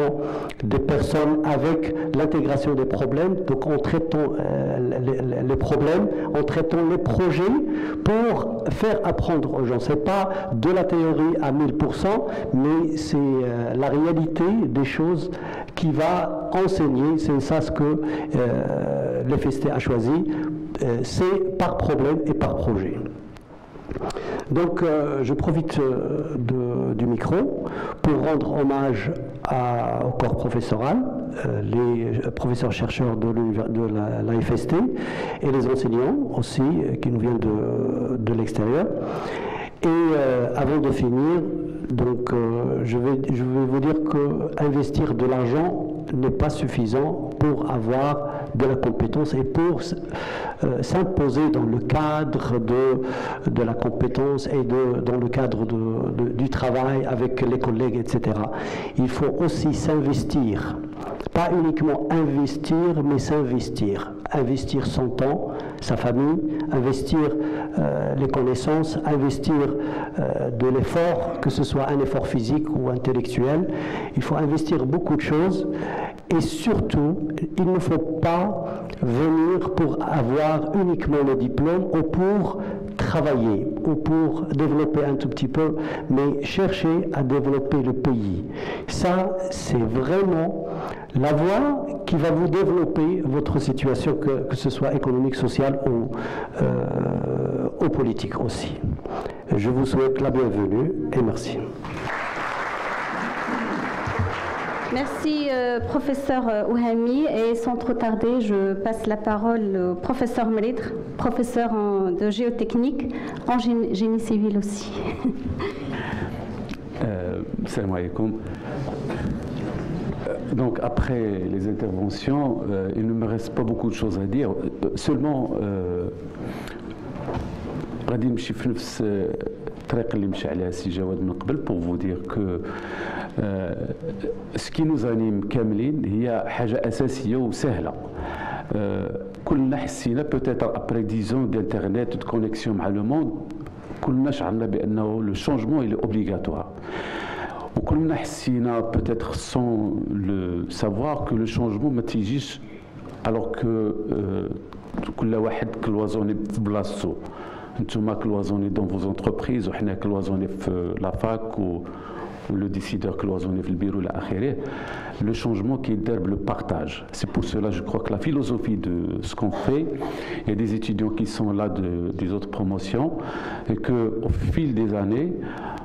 des personnes avec l'intégration des problèmes, donc en traitant les problèmes, en traitant les projets pour faire apprendre aux gens. Ce n'est pas de la théorie à 1000%, mais c'est la réalité des choses qui va enseigner. C'est ça ce que l'FST a choisi, c'est par problème et par projet. Donc je profite du micro pour rendre hommage au corps professoral, les professeurs-chercheurs de la FST et les enseignants aussi qui nous viennent de l'extérieur. Et avant de finir, donc, je vais vous dire qu'investir de l'argent n'est pas suffisant pour avoir de la compétence et pour s'imposer dans le cadre de la compétence et dans le cadre du travail avec les collègues, etc. Il faut aussi s'investir, pas uniquement investir, mais s'investir. Investir son temps, sa famille, investir les connaissances, investir de l'effort, que ce soit un effort physique ou intellectuel. Il faut investir beaucoup de choses et surtout, il ne faut pas venir pour avoir uniquement le diplôme ou pour travailler ou pour développer un tout petit peu, mais chercher à développer le pays. Ça, c'est vraiment la voie qui va vous développer votre situation, que ce soit économique, sociale ou politique aussi. Je vous souhaite la bienvenue et merci. Merci, professeur Ouhami. Et sans trop tarder, je passe la parole au professeur Mridr, professeur de géotechnique, en génie civil aussi. Salam alaikum. Donc, après les interventions, il ne me reste pas beaucoup de choses à dire. Seulement, غادي نمشي في نفس الطريق اللي مشى عليها السي جواد من قبل pour vous dire que ce qui nous anime كاملين هي حاجة أساسية وسهلة. كلنا حسينا peut-être après 10 ans d'internet de connexion مع le monde كلنا شعرنا بأنه le changement il est obligatoire. وكلنا حسينا peut-être sans le savoir que le changement ما تيجيش alors que كل واحد كلوازوني في بلاصتو. انتوما كلوازوني دون فوز انتربريز وحنا كلوازوني في لا فاك le décideur cloisonné dans le bureau, le changement qui est le partage. C'est pour cela je crois que la philosophie de ce qu'on fait, il y a des étudiants qui sont là des autres promotions, et qu'au fil des années,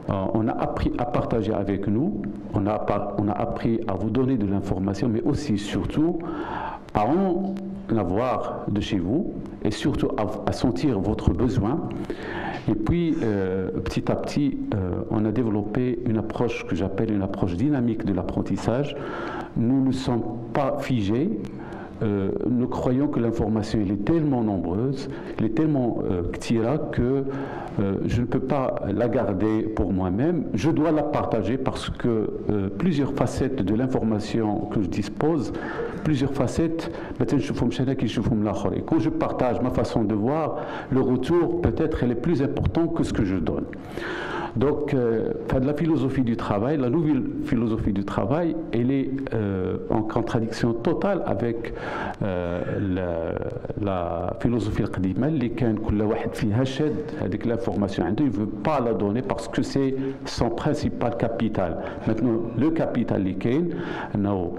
on a appris à partager avec nous, on a appris à vous donner de l'information, mais aussi, surtout, à en avoir de chez vous, et surtout à sentir votre besoin. Et puis, petit à petit, on a développé une approche que j'appelle une approche dynamique de l'apprentissage. Nous ne sommes pas figés. Nous croyons que l'information elle est tellement nombreuse, elle est tellement ktira que je ne peux pas la garder pour moi-même, je dois la partager parce que plusieurs facettes de l'information que je dispose, plusieurs facettes, et quand je partage ma façon de voir, le retour peut-être elle est plus important que ce que je donne. Donc, la philosophie du travail, la nouvelle philosophie du travail, elle est en contradiction totale avec la philosophie القديمة اللي كان كل واحد فيها شاد هذيك l'information عنده, il ne veut pas la donner parce que c'est son principal capital. Maintenant, le capital اللي كاين انه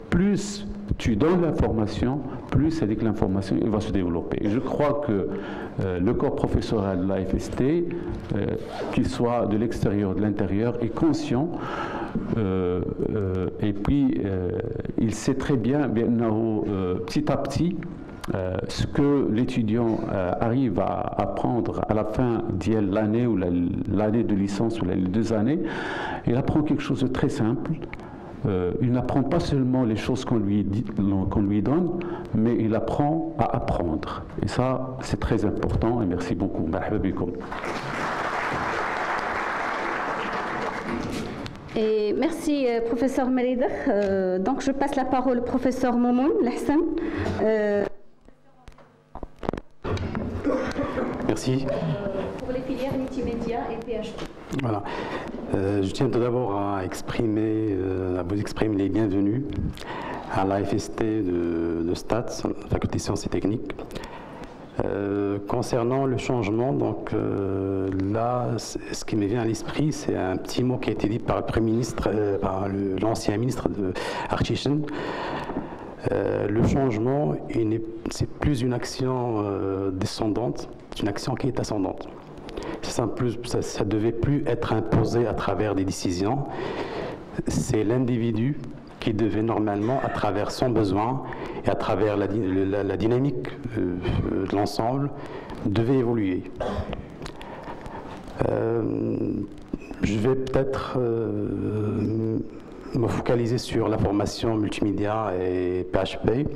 plus tu donnes l'information, plus avec l'information il va se développer. Et je crois que le corps professoral de la FST, qu'il soit de l'extérieur, de l'intérieur, est conscient et puis il sait très bien, petit à petit, ce que l'étudiant arrive à apprendre à la fin de l'année ou l'année de licence ou les 2 années, il apprend quelque chose de très simple. Il n'apprend pas seulement les choses qu'on lui donne, mais il apprend à apprendre. Et ça, c'est très important. Et merci beaucoup. Et merci, professeur Merida. Donc, je passe la parole au professeur Moumoun Lahsen. Merci. Pour les filières multimédia et PHP. Voilà. Je tiens tout d'abord à vous exprimer les bienvenus à la FST de STATS, Faculté de Sciences et Techniques. Concernant le changement, donc là, ce qui me vient à l'esprit, c'est un petit mot qui a été dit par le Premier ministre, par l'ancien ministre de Archichen. Le changement, c'est plus une action descendante, c'est une action qui est ascendante. Ça ne devait plus être imposé à travers des décisions. C'est l'individu qui devait normalement, à travers son besoin et à travers la dynamique de l'ensemble, devait évoluer. Je vais peut-être me focaliser sur la formation multimédia et PHP.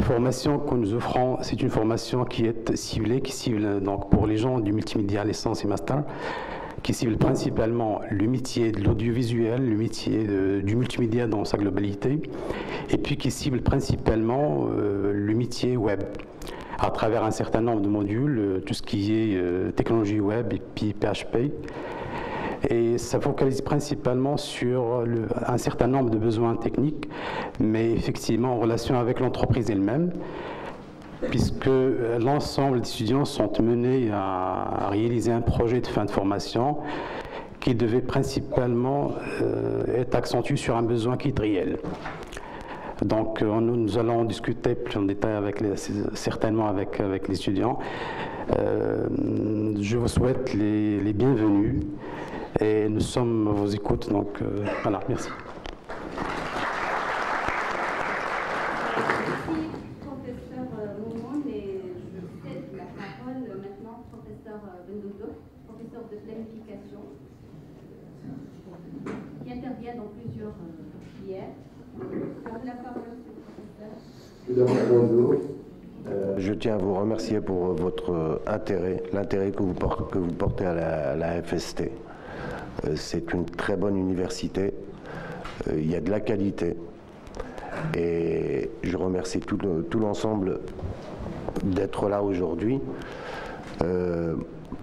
Formation que nous offrons, c'est une formation qui est ciblée, qui cible donc pour les gens du multimédia, licence et master, qui cible principalement le métier de l'audiovisuel, le métier du multimédia dans sa globalité, et puis qui cible principalement le métier web, à travers un certain nombre de modules, tout ce qui est technologie web et puis PHP. Et ça focalise principalement sur un certain nombre de besoins techniques, mais effectivement en relation avec l'entreprise elle-même, puisque l'ensemble des étudiants sont menés à réaliser un projet de fin de formation qui devait principalement être accentué sur un besoin qui est réel. Donc nous allons discuter plus en détail certainement avec les étudiants. Je vous souhaite les bienvenus. Et nous sommes à vos écoutes, donc voilà, merci. Merci, professeur Moumoun, et je cède la parole maintenant au professeur Bendodo, professeur de planification, qui intervient dans plusieurs filières. La parole, professeur. Bonjour. Je tiens à vous remercier pour votre intérêt, l'intérêt que vous portez à la FST. C'est une très bonne université, il y a de la qualité et je remercie tout l'ensemble d'être là aujourd'hui.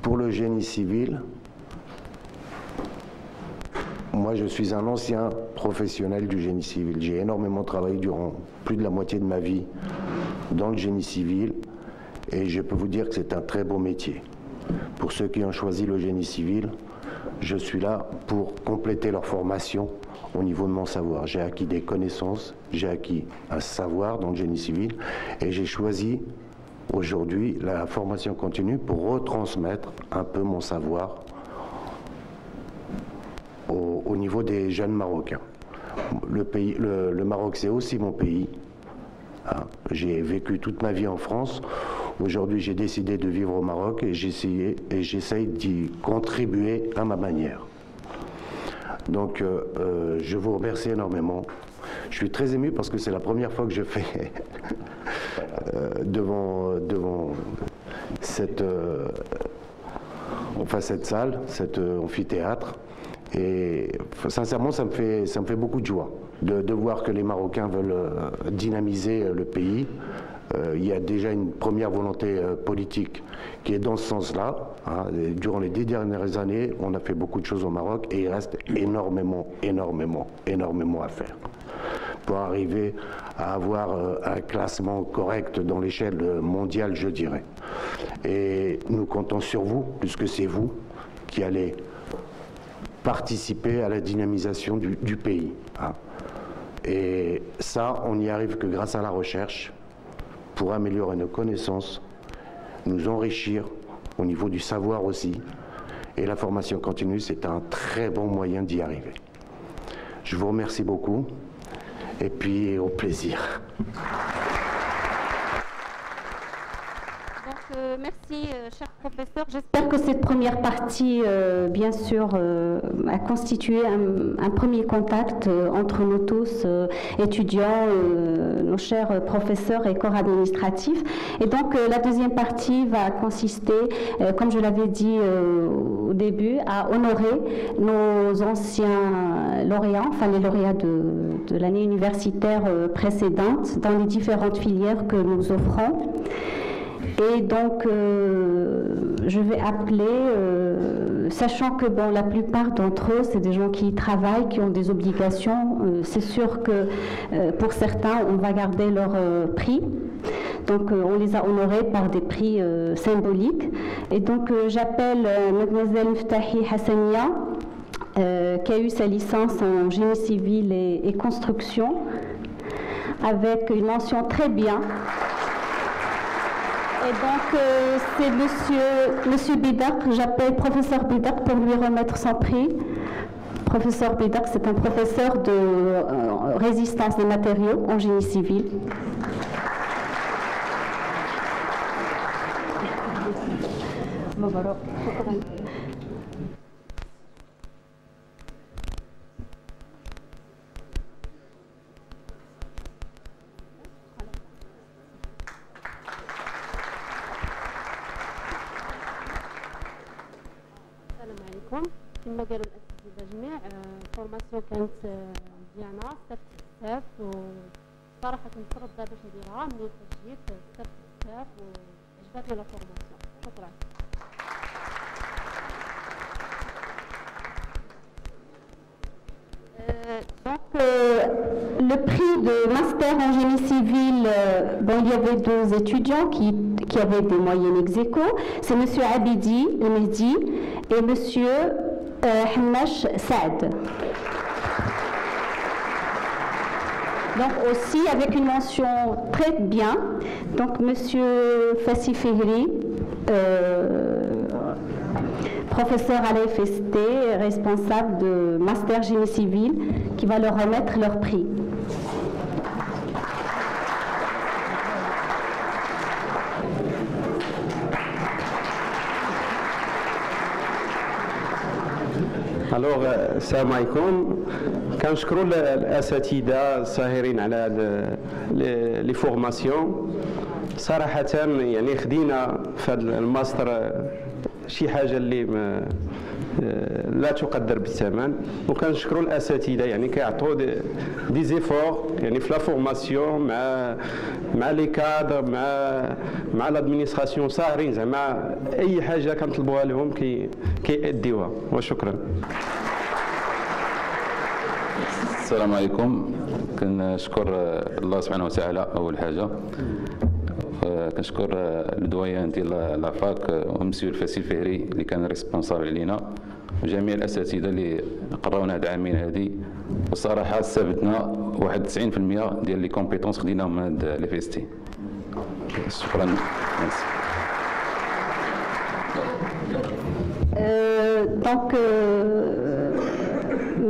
Pour le génie civil, moi je suis un ancien professionnel du génie civil. J'ai énormément travaillé durant plus de la moitié de ma vie dans le génie civil et je peux vous dire que c'est un très beau métier. Pour ceux qui ont choisi le génie civil, je suis là pour compléter leur formation au niveau de mon savoir. J'ai acquis des connaissances, j'ai acquis un savoir dans le génie civil et j'ai choisi aujourd'hui la formation continue pour retransmettre un peu mon savoir au niveau des jeunes Marocains. Le Maroc, c'est aussi mon pays. Hein. J'ai vécu toute ma vie en France. Aujourd'hui, j'ai décidé de vivre au Maroc et j'essaye d'y contribuer à ma manière. Donc, je vous remercie énormément. Je suis très ému parce que c'est la première fois que je fais devant cette salle, cet amphithéâtre. Et sincèrement, ça me fait beaucoup de joie de voir que les Marocains veulent dynamiser le pays. Il y a déjà une première volonté politique qui est dans ce sens-là. Hein. Durant les 10 dernières années, on a fait beaucoup de choses au Maroc et il reste énormément à faire pour arriver à avoir un classement correct dans l'échelle mondiale, je dirais. Et nous comptons sur vous, puisque c'est vous qui allez participer à la dynamisation du pays. Hein. Et ça, on n'y arrive que grâce à la recherche, pour améliorer nos connaissances, nous enrichir au niveau du savoir aussi. Et la formation continue, c'est un très bon moyen d'y arriver. Je vous remercie beaucoup et puis au plaisir. Merci, cher professeur. J'espère que cette première partie, bien sûr, a constitué un premier contact entre nous tous, étudiants, nos chers professeurs et corps administratifs. Et donc, la deuxième partie va consister, comme je l'avais dit au début, à honorer nos anciens lauréats, enfin les lauréats de l'année universitaire précédente, dans les différentes filières que nous offrons. Et donc, je vais appeler, sachant que bon, la plupart d'entre eux, c'est des gens qui travaillent, qui ont des obligations. C'est sûr que pour certains, on va garder leur prix. Donc, on les a honorés par des prix symboliques. Et donc, j'appelle Mademoiselle Mftahi Hassania, qui a eu sa licence en génie civil et construction, avec une mention très bien. Et donc, c'est monsieur Bidak, j'appelle professeur Bidak pour lui remettre son prix. Professeur Bidak, c'est un professeur de résistance des matériaux en génie civil. كما قالوا الاساتذه جميع الفورماسيون كانت مزيانه صافت بزاف وصراحه كنتفرض باش نديرها ملي جيت صافت بزاف وعجبتني لا فورماسيون. شكرا. Donc, le prix de master en génie civil, bon, il y avait deux étudiants qui avaient des moyennes ex aequo. C'est M. Abidi El Mehdi et M. Hamash Saad. Donc aussi avec une mention très bien. Donc M. Fassi Fihri, professeur à l'EFST, responsable de master génie civil, qui va leur remettre leur prix. الوغ السلام عليكم. كنشكروا الاساتذه الساهرين على لي فورماسيون. صراحه يعني خدينا في هذا الماستر شي حاجه اللي لا تقدر بالثمن، وكنشكروا الاساتذه يعني كيعطوا دي زيفور يعني في لا فورماسيون مع لي كادر مع لادمينستراسيون ساهرين زعما اي حاجه كنطلبوها لهم كيأديوها. وشكرا. السلام عليكم. كنشكر الله سبحانه وتعالى اول حاجه. كنشكر الدويان ديال لافاك ومسيو الفاسي الفهري اللي كان ريسبونسابل علينا، جميع الاساتذه اللي قراونا هاد العامين هذه، والصراحه استفدنا واحد 90% ديال لي كومبيتونس خديناهم من هاد لي فيستي. شكرا.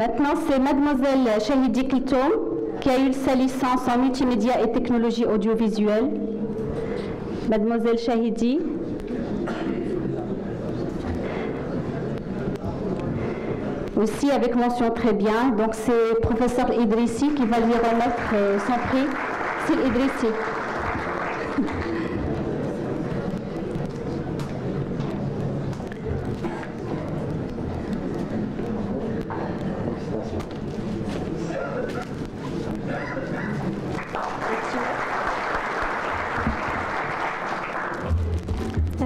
Maintenant, c'est Mademoiselle Shahidi Klitoum qui a eu sa licence en multimédia et technologie audiovisuelle. Mademoiselle Shahidi. Aussi avec mention très bien. Donc c'est professeur Idrissi qui va lui remettre son prix. C'est Idrissi.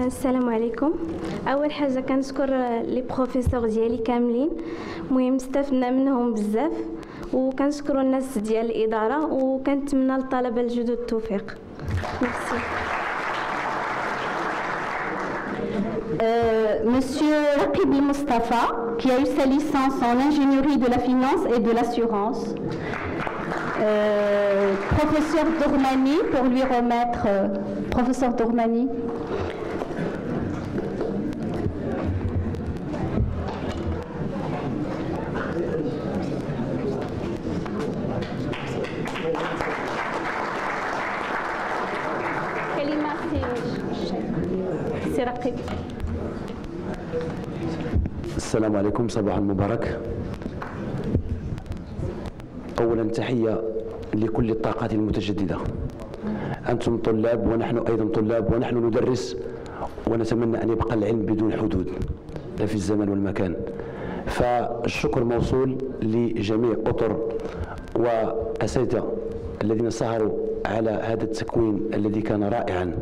السلام عليكم. اول حاجه كنشكر لي بروفيسور ديالي كاملين، المهم استفدنا منهم بزاف، وكنشكروا الناس ديال الاداره، وكنتمنى للطلبه الجدد التوفيق. ميرسي. Monsieur Raqib Mustafa, qui a eu sa licence en ingénierie de la finance et de l'assurance. Professeur Dourmani, pour lui remettre, professeur Dourmani. السلام عليكم، صباح المبارك. أولا تحية لكل الطاقات المتجددة. أنتم طلاب ونحن أيضا طلاب، ونحن ندرس، ونتمنى أن يبقى العلم بدون حدود لا في الزمن والمكان. فالشكر موصول لجميع أطر وأساتذة الذين سهروا على هذا التكوين الذي كان رائعا.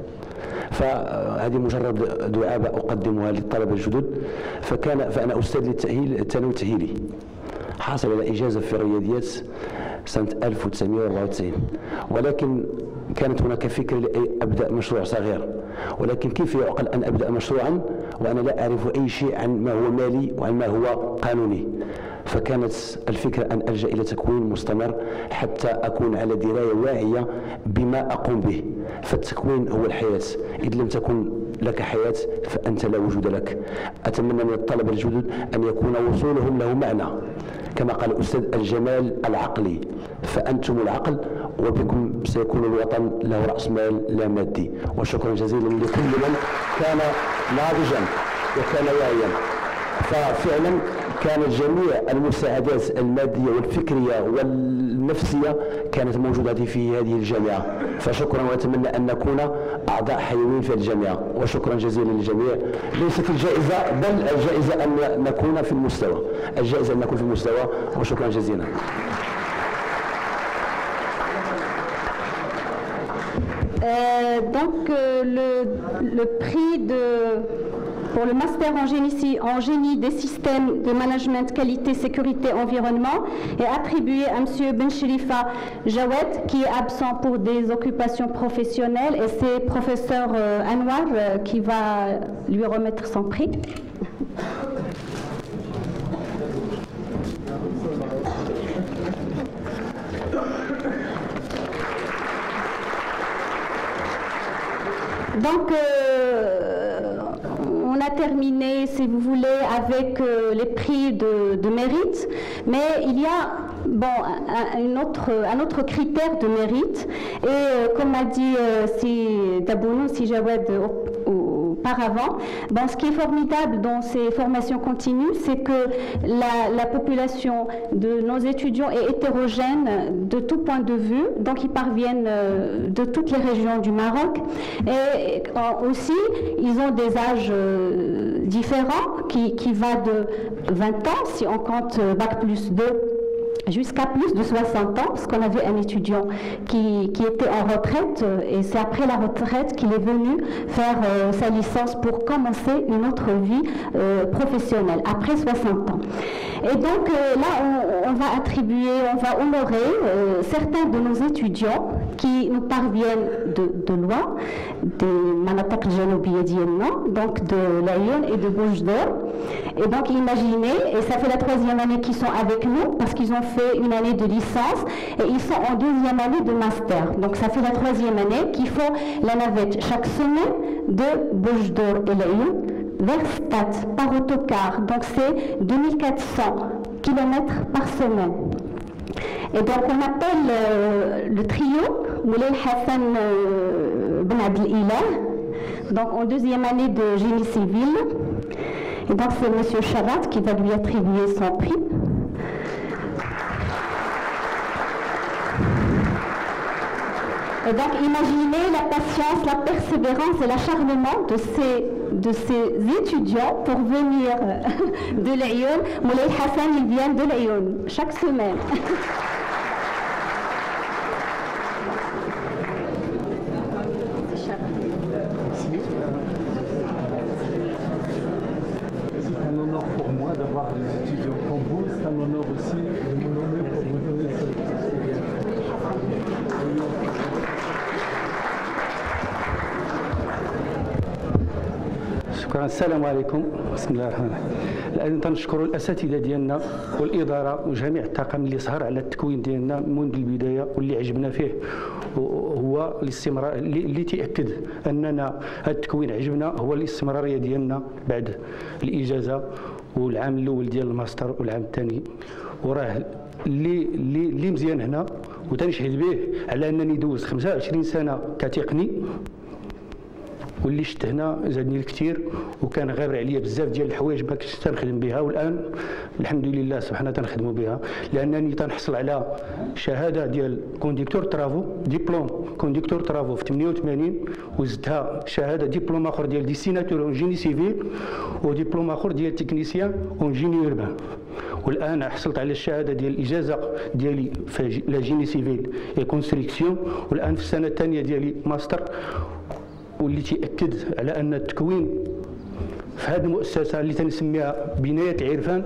فهذه مجرد دعابة أقدمها للطلبة الجدد. فأنا أستاذ للتأهيل الثانوي التأهيلي، حاصل على إجازة في الرياضيات سنة 1994، ولكن كانت هناك فكرة لأبدأ مشروع صغير، ولكن كيف يعقل أن أبدأ مشروعا وأنا لا أعرف أي شيء عن ما هو مالي وعن ما هو قانوني؟ فكانت الفكرة أن ألجأ إلى تكوين مستمر حتى أكون على دراية واعية بما أقوم به. فالتكوين هو الحياة، إذ لم تكن لك حياة فأنت لا وجود لك. أتمنى من الطلبة الجدد أن يكون وصولهم له معنى، كما قال الأستاذ الجمال العقلي، فأنتم العقل وبكم سيكون الوطن له رأس مال لا مادي. وشكرا جزيلا لكل من كان ناضجا وكان واعيا. ففعلا كانت جميع المساعدات المادية والفكرية والنفسية كانت موجودة في هذه الجامعة. فشكرا، وأتمنى أن نكون أعضاء حيويين في الجامعة. وشكرا جزيلا للجميع. ليست الجائزة، بل الجائزة أن نكون في المستوى، الجائزة أن نكون في المستوى. وشكرا جزيلا. Donc le prix pour le master en génie des systèmes de management, qualité, sécurité, environnement est attribué à M. Bencherifa Jawed, qui est absent pour des occupations professionnelles, et c'est professeur Anwar qui va lui remettre son prix. Donc, on a terminé, si vous voulez, avec les prix de mérite, mais il y a un autre critère de mérite, et comme a dit si Jawed auparavant, ce qui est formidable dans ces formations continues, c'est que la population de nos étudiants est hétérogène de tout point de vue, donc ils parviennent de toutes les régions du Maroc, et aussi ils ont des âges différents qui va de 20 ans, si on compte Bac plus 2, jusqu'à plus de 60 ans, parce qu'on avait un étudiant qui était en retraite, et c'est après la retraite qu'il est venu faire sa licence pour commencer une autre vie professionnelle, après 60 ans. Et donc là, on va attribuer, on va honorer certains de nos étudiants qui nous parviennent de loin, des Manatak Janobia d'Yenna, donc de l'Aïon et de Boujdor. Et donc imaginez, et ça fait la 3e année qu'ils sont avec nous, parce qu'ils ont fait une année de licence, et ils sont en 2e année de master. Donc ça fait la 3e année qu'ils font la navette chaque semaine de Boujdor et l'Aïon vers Stade par autocar. Donc c'est 2400 km par semaine. Et donc on appelle le trio Moulay Hassan Ben Abdel Ilah, donc en 2e année de génie civil. Et donc c'est M. Charat qui va lui attribuer son prix. Et donc imaginez la patience, la persévérance et l'acharnement de ces étudiants pour venir de l'Aïon. Moulay Hassan, il vient de l'Aïon chaque semaine. C'est un honneur pour moi d'avoir des étudiants comme vous. C'est un honneur aussi de me nommer pour vous donner cette شكرا. السلام عليكم. بسم الله الرحمن الرحيم. الآن تنشكر الأساتذة ديالنا والإدارة وجميع الطاقم اللي سهر على التكوين ديالنا منذ البداية، واللي عجبنا فيه هو الاستمرار، اللي تأكد أننا هذا التكوين عجبنا هو الاستمرارية ديالنا بعد الإجازة والعام الأول ديال الماستر والعام الثاني. وراه اللي مزيان هنا وتنشهد به على أنني دوزت 25 سنة كتقني، واللي شفت هنا زادني الكثير وكان غابر عليا بزاف ديال الحوايج ما كنتش تنخدم بها، والان الحمد لله سبحانه تنخدموا بها، لانني تنحصل على شهاده ديال كونديكتور ترافو، ديبلوم كونديكتور ترافو في 88، وزدتها شهاده ديبلوم اخر ديال ديسيناتور اون جيني سيفيل وديبلوم اخر ديال تكنيسيان اون جيني اوربان. والان حصلت على الشهاده ديال الاجازه ديالي في لا جيني سيفيل اي كونستركسيون، والان في السنه الثانيه ديالي ماستر، واللي تأكد على أن التكوين في هذه المؤسسة اللي تنسميها بناية العرفان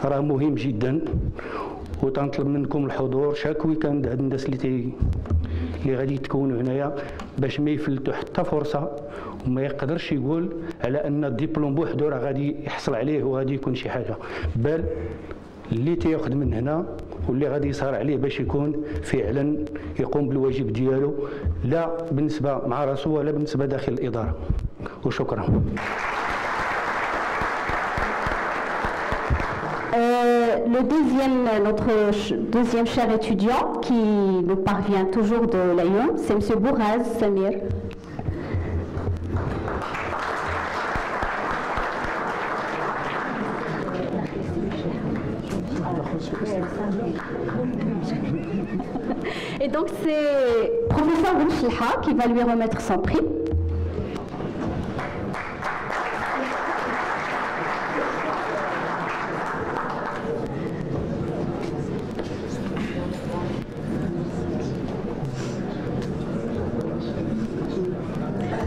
راه مهم جدا. وتنطلب منكم الحضور شاك ويكاند هاد الناس اللي غادي يتكونوا هنايا باش ما يفلتوا حتى فرصة، وما يقدرش يقول على أن الدبلوم بوحدو راه غادي يحصل عليه وغادي يكون شي حاجة، بل اللي تياخذ من هنا واللي غادي يصار عليه باش يكون فعلا يقوم بالواجب ديالو، لا بالنسبه مع راسو ولا بالنسبه داخل الاداره. وشكرا. Notre deuxième cher étudiant qui nous parvient toujours de l'Aïon, c'est M. Bouraz Samir. Et donc c'est professeur Bouchelha qui va lui remettre son prix.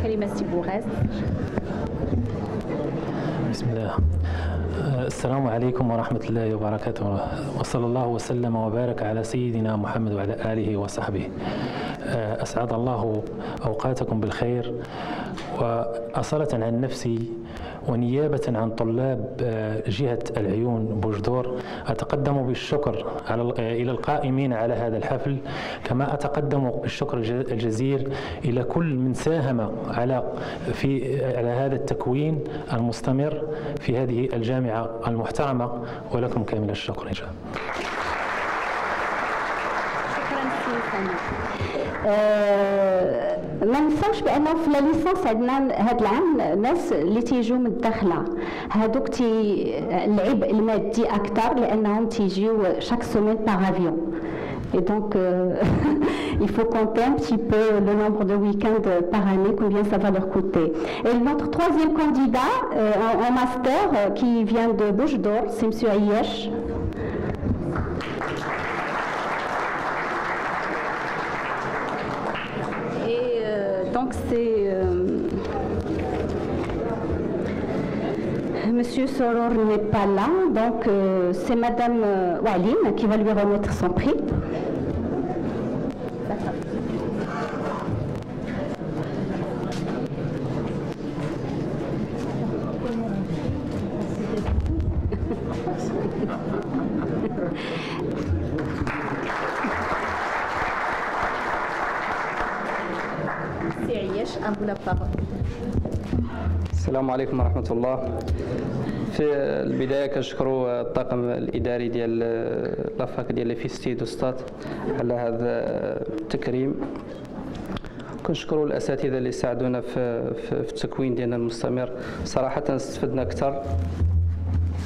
كلمة بوغاز. بسم الله. السلام عليكم ورحمة الله وبركاته، وصلى الله وسلم وبارك على سيدنا محمد وعلى آله وصحبه. أسعد الله أوقاتكم بالخير. وأصالة عن نفسي ونيابة عن طلاب جهة العيون بوجدور أتقدم بالشكر إلى القائمين على هذا الحفل، كما أتقدم بالشكر الجزيل إلى كل من ساهم على هذا التكوين المستمر في هذه الجامعة المحترمة، ولكم كامل الشكر إن شاء الله. ما ننساوش بانه في لا ليسونس عندنا هذا العام ناس اللي تيجوا من الداخله، هذوك العبء المادي اكثر لانهم تيجيو chaque semaine par avion. Et donc, il faut compter un petit peu le nombre de week-ends par année, combien ça va leur coûter. Et notre troisième candidat en master qui vient de Bouche d'Or, c'est M. Ayesh. Donc c'est Monsieur Soror n'est pas là, donc c'est Madame Waline qui va lui remettre son prix. السلام عليكم ورحمة الله. في البداية كنشكروا الطاقم الإداري ديال لافاك ديال ليفيستي دوستات على هذا التكريم. كنشكروا الأساتذة اللي ساعدونا في التكوين ديالنا المستمر. صراحة استفدنا أكثر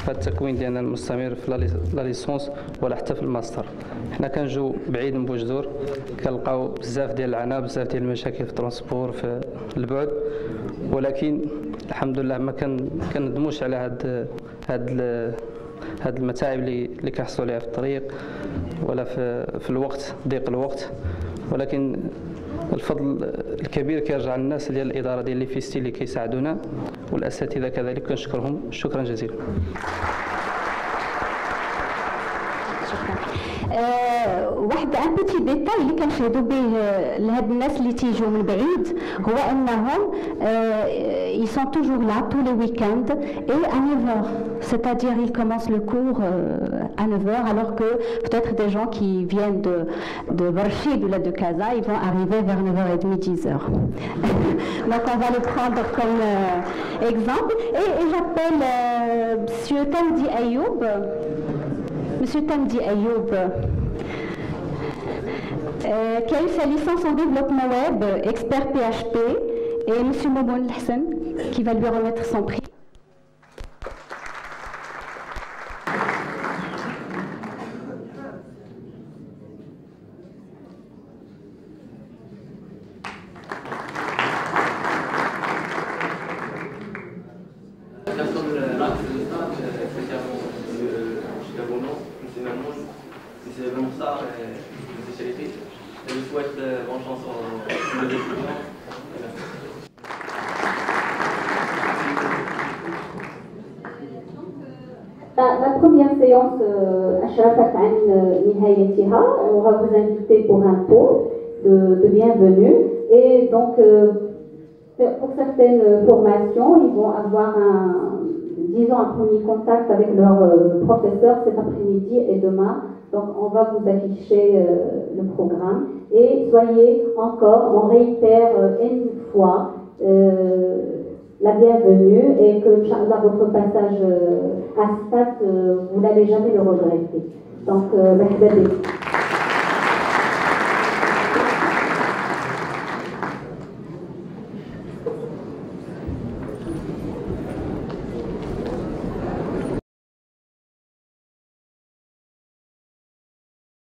في التكوين ديالنا المستمر في لا ليسونس ولا حتى في الماستر. حنا كنجيو بعيد من بوجدور، كنلقاو بزاف ديال العناء، بزاف ديال المشاكل في الترونسبور في البعد، ولكن الحمد لله ما كندموش على هاد المتاعب اللي كنحصلوا عليها في الطريق ولا في الوقت، ضيق الوقت، ولكن الفضل الكبير كيرجع للناس ديال الاداره ديال ليفيستي اللي كيساعدونا، والاساتذه كذلك كنشكرهم شكرا جزيلا. واحد ان بيتي ديتاي اللي كنشهدوا به لهاد الناس اللي تيجوا من بعيد هو انهم ils sont toujours là tous les week-ends et à 9h, c'est-à-dire ils commencent le cours à 9h alors que peut-être des gens qui viennent de Barchid ou là de Casa, ils vont arriver vers 9h30, 10h. Donc on va les prendre comme exemple et j'appelle monsieur Tamdi Ayoub. Monsieur Tamdi Ayoub, qui a eu sa licence en développement web, expert PHP, et monsieur Momoun Hassan, qui va lui remettre son prix. Je vous souhaite bonne chance aux étudiants. La première séance أشرفت عن نهايتها. On va vous inviter pour un pot de bienvenue et donc pour certaines formations ils vont avoir un premier contact avec leur professeur cet après-midi et demain. Donc on va vous afficher le programme et soyez encore, on réitère une fois la bienvenue et que Inch'Allah votre passage à Stat, vous n'allez jamais le regretter. Donc,